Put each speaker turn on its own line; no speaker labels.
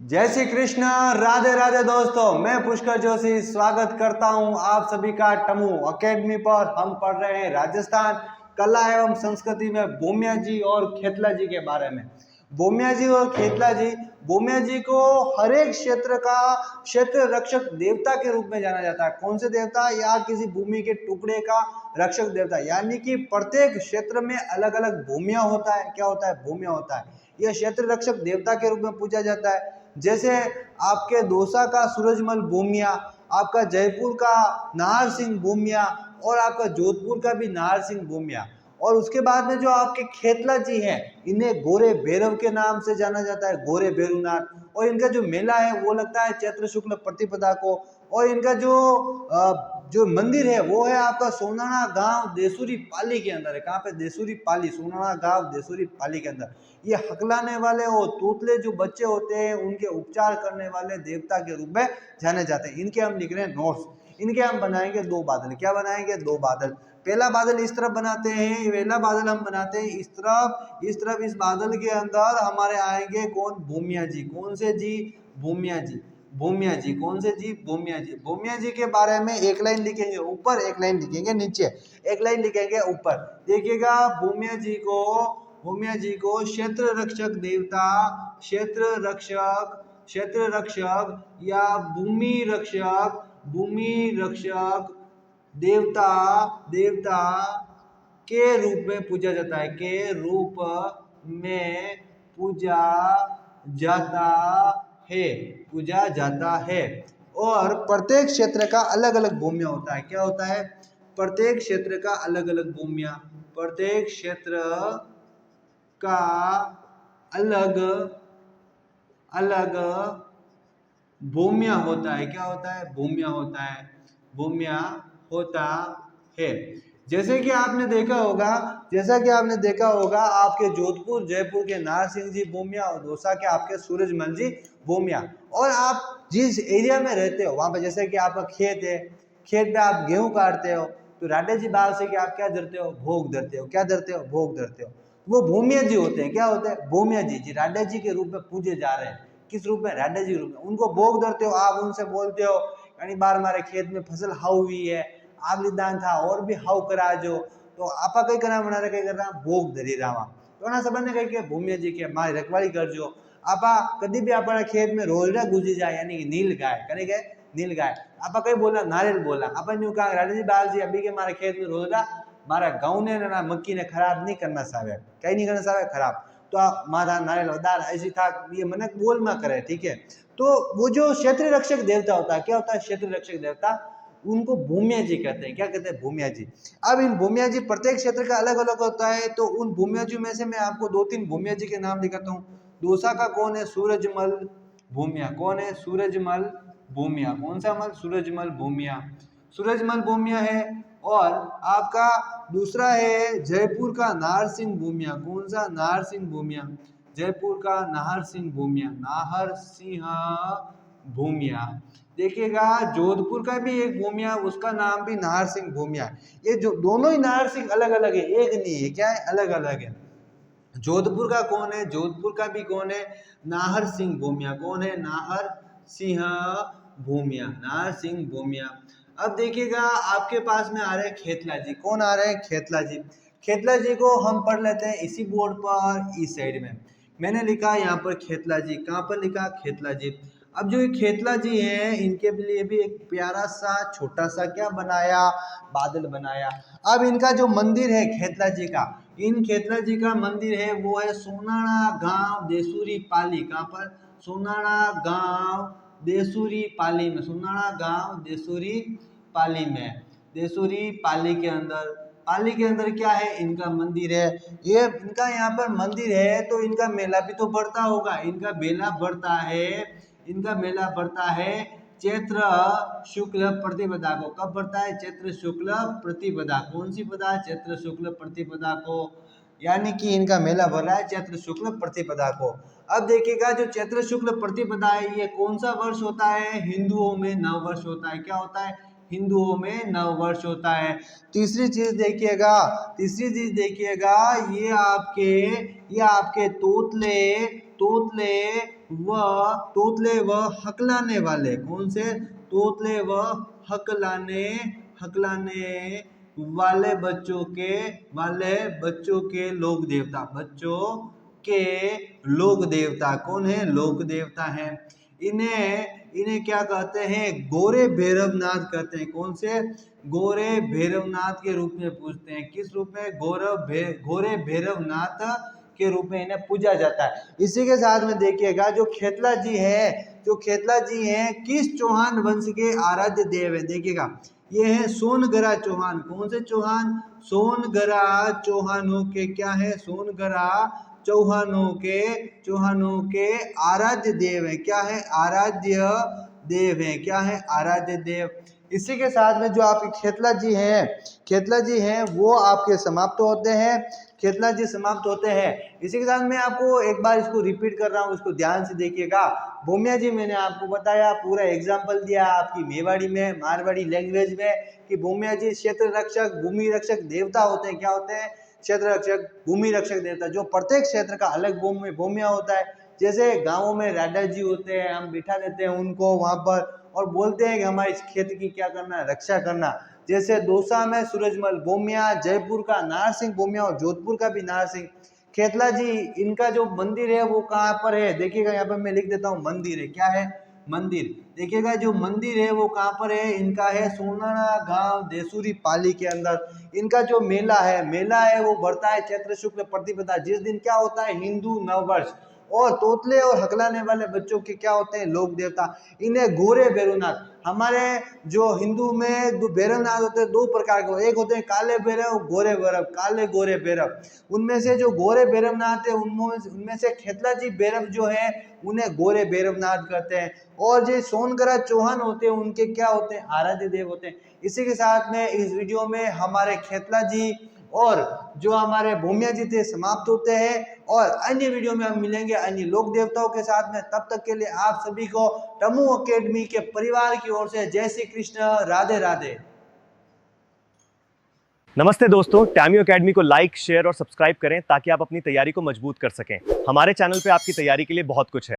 जय श्री कृष्ण। राधे राधे दोस्तों, मैं पुष्कर जोशी स्वागत करता हूं आप सभी का टमू अकेडमी पर। हम पढ़ रहे हैं राजस्थान कला एवं संस्कृति में भूमिया जी और खेतला जी के बारे में। भूमिया जी और खेतला जी, भूमिया जी को हर एक क्षेत्र का क्षेत्र रक्षक देवता के रूप में जाना जाता है। कौन से देवता? या किसी भूमि के टुकड़े का रक्षक देवता, यानी कि प्रत्येक क्षेत्र में अलग अलग भूमिया होता है। क्या होता है? भूमिया होता है। यह क्षेत्र रक्षक देवता के रूप में पूजा जाता है। जैसे आपके दौसा का सूरजमल भूमिया, आपका जयपुर का नाहर सिंह भूमिया और आपका जोधपुर का भी नाहर सिंह भूमिया। और उसके बाद में जो आपके खेतला जी हैं, इन्हें गोरे भैरव के नाम से जाना जाता है, गोरे भैरवनाथ। और इनका जो मेला है वो लगता है चैत्र शुक्ल प्रतिपदा को। और इनका जो मंदिर है वो है आपका सोनाना गांव देसूरी पाली के अंदर है। कहाँ पे? देसूरी पाली, सोनाना गांव देसूरी पाली के अंदर। ये हकलाने वाले और तोतले जो बच्चे होते हैं उनके उपचार करने वाले देवता के रूप में जाने जाते हैं। इनके हम लिख रहे हैं नोट्स। इनके हम बनाएंगे दो बादल। क्या बनाएंगे? दो बादल। पहला बादल इस तरफ बनाते हैं, पहला बादल हम बनाते हैं इस तरफ, इस तरफ। इस बादल के अंदर हमारे आएंगे कौन? भूमिया जी। कौन से जी? भूमिया जी। भूमिया जी कौन से जी? भूमिया जी। भूमिया जी के बारे में एक लाइन लिखेंगे ऊपर, एक लाइन लिखेंगे नीचे, एक लाइन लिखेंगे ऊपर। देखिएगा, भूमिया जी को क्षेत्र रक्षक देवता, क्षेत्र रक्षक या भूमि रक्षक देवता के रूप में पूजा जाता है। के रूप में पूजा जाता है। और प्रत्येक क्षेत्र का अलग अलग भूमिया होता है। क्या होता है? प्रत्येक क्षेत्र का अलग अलग भूमिया, प्रत्येक क्षेत्र का अलग अलग भूमिया होता है। क्या होता है? भूमिया होता है। भूमिया होता है। जैसा कि आपने देखा होगा आपके जोधपुर जयपुर के नाहर सिंह जी भूमिया और दौसा के आपके सूरजमल जी भूमिया। और आप जिस एरिया में रहते हो वहां पे, जैसे कि आपका खेत है, खेत पे आप गेहूं काटते हो, तो राडे जी बाग से कि आप क्या धरते हो? भोग धरते हो। क्या धरते हो? भोग धरते हो। वो भूमिया जी होते हैं। क्या होते हैं? भूमिया जी। जी राडे जी के रूप में पूजे जा रहे हैं। किस रूप में? राडे जी रूप में। उनको भोग धरते हो। आप उनसे बोलते हो घनी बार हमारे खेत में फसल हाउ हुई है, આગલી દાન था और भी हाउ कराजो। तो आपा कई करा बना कई करना भोग धरी रावा। तो ना सबने कही के भूमिया जी के मारी रखवाली करजो। आपा कभी भी अपना खेत में रोजड़ा गुजी जाए, यानी कि नील गाय करे गए, नील गाय। आपा कई बोला नारियल बोला, अपन न्यू कहा राजा जी बाल जी अभी के मारे खेत में रोजड़ा मारा गाँव ने ना मक्की ने खराब नहीं करना सावे, कहीं नहीं करना सावे खराब। तो आप मारा नारियल उदार ऐसी था, ये मन बोल ना करे, ठीक है। तो वो जो क्षेत्र रक्षक देवता होता है, क्या होता है? क्षेत्र रक्षक देवता, उनको भूमिया जी कहते हैं। क्या कहते हैं? भूमिया जी। अब इन भूमिया जी प्रत्येक क्षेत्र का अलग अलग होता है। तो उन भूमिया जी में से मैं आपको दो तीन भूमिया जी के नाम दिखाता हूँ। दौसा का कौन है? सूरजमल भूमिया। कौन है? सूरजमल भूमिया। कौन सा मल? सूरजमल भूमिया। सूरजमल भूमिया है। और आपका दूसरा है जयपुर का नाहर सिंह भूमिया। कौन सा? नाहर सिंह भूमिया। जयपुर का नाहर सिंह भूमिया, नाहर सिंह भूमिया। देखिएगा, जोधपुर का भी एक भूमिया, उसका नाम भी नाहर सिंह भूमिया। ये जो दोनों ही नाहर सिंह अलग अलग है, एक नहीं है। क्या है? अलग अलग है। जोधपुर का कौन है? जोधपुर का भी कौन है? नाहर सिंह भूमिया। कौन है? नाहर सिंह भूमिया। नाहर सिंह भूमिया। अब देखिएगा, आपके पास में आ रहे हैं खेतला जी। कौन आ रहे हैं? खेतला जी। खेतला जी को हम पढ़ लेते हैं इसी बोर्ड पर, इस साइड में मैंने लिखा यहाँ पर खेतला जी। कहाँ पर लिखा? खेतला जी। अब जो ये खेतला जी हैं, इनके लिए भी एक प्यारा सा छोटा सा क्या बनाया? बादल बनाया। अब इनका जो मंदिर है खेतला जी का, इन खेतला जी का मंदिर है वो है सोनाना गांव देसूरी पाली। कहाँ पर? सोनाना गांव देसूरी पाली में। सोनाना गांव देसूरी पाली में, देसूरी पाली के अंदर। पाली के अंदर क्या है? इनका मंदिर है। ये इनका यहाँ पर मंदिर है तो इनका मेला भी तो बढ़ता होगा। इनका मेला बढ़ता है, इनका मेला बढ़ता है चैत्र शुक्ल प्रतिपदा को। कब बढ़ता है? चैत्र शुक्ल प्रतिपदा। कौन सी पदा? चैत्र शुक्ल प्रतिपदा को। यानी कि इनका मेला भर रहा है चैत्र शुक्ल प्रतिपदा को। अब देखिएगा, जो चैत्र शुक्ल प्रतिपदा है ये कौन सा वर्ष होता है? हिंदुओं में नव वर्ष होता है। क्या होता है? हिंदुओं में नव वर्ष होता है। तीसरी चीज देखिएगा, ये आपके तोतले तोतले व हकलाने वाले, कौन से? तोतले व हकलाने वाले बच्चों के लोक देवता, बच्चों के लोक देवता कौन है? लोक देवता है। इन्हें क्या कहते हैं? गोरे भैरवनाथ कहते हैं। कौन से? गोरे भैरवनाथ के रूप में पूजते हैं। किस रूप में? गोरे भैरवनाथ के रूप में इन्हें पूजा जाता है। इसी के साथ में देखिएगा जो खेतला जी हैं किस चौहान वंश के आराध्य देव है? देखिएगा ये है सोनगरा चौहान। कौन से चौहान? सोनगरा चौहानों के क्या है? सोनगरा चौहानों के आराध्य देव है। क्या है? आराध्य देव है। क्या है? आराध्य देव। इसी के साथ में जो आपके खेतला जी हैं वो आपके समाप्त होते हैं। खेतला जी समाप्त होते हैं। इसी के साथ मैं आपको एक बार इसको रिपीट कर रहा हूँ, इसको ध्यान से देखिएगा। भूमिया जी मैंने आपको बताया, पूरा एग्जाम्पल दिया आपकी मेवाड़ी में, मारवाड़ी लैंग्वेज में, कि भूमिया जी क्षेत्र रक्षक, भूमि रक्षक देवता होते हैं। क्या होते हैं? क्षेत्र रक्षक, भूमि रक्षक देवता, जो प्रत्येक क्षेत्र का अलग भूमिया होता है। जैसे गाँवों में राजा जी होते हैं, हम बिठा देते हैं उनको वहां पर और बोलते हैं कि हमारे इस खेत की क्या करना है? रक्षा करना। जैसे दौसा में सूरजमल भूमिया, जयपुर का नार सिंह भूमिया और जोधपुर का भी नार सिंह। खेतला जी इनका जो मंदिर है वो कहाँ पर है? देखिएगा यहाँ पर मैं लिख देता हूँ, मंदिर है। क्या है? मंदिर। देखिएगा जो मंदिर है वो कहाँ पर है? इनका है सोनाना गांव देसूरी पाली के अंदर। इनका जो मेला है वो बढ़ता है चैत्र शुक्ल प्रतिपदा, जिस दिन क्या होता है? हिंदू नववर्ष। और तोतले और हकलाने वाले बच्चों के क्या होते हैं? लोक देवता। इन्हें गोरे भैरवनाथ, हमारे जो हिंदू में दो भैरवनाथ होते हैं, दो प्रकार के, एक होते हैं काले भैरव, गोरे भैरव, काले गोरे भैरव। उनमें से जो गोरे भैरवनाथ है उनमें से खेतला जी भैरव जो है उन्हें गोरे भैरवनाथ कहते हैं। और जो सोनगरा चौहान होते हैं उनके क्या होते हैं? आराध्य देव होते हैं। इसी के साथ में इस वीडियो में हमारे खेतला जी और जो हमारे भूमिया जी थे समाप्त होते हैं, और अन्य वीडियो में हम मिलेंगे अन्य लोक देवताओं के साथ में। तब तक के लिए आप सभी को टमू एकेडमी के परिवार की ओर से जय श्री कृष्ण, राधे राधे।
नमस्ते दोस्तों, टैम्यू एकेडमी को लाइक, शेयर और सब्सक्राइब करें ताकि आप अपनी तैयारी को मजबूत कर सकें। हमारे चैनल पे आपकी तैयारी के लिए बहुत कुछ है।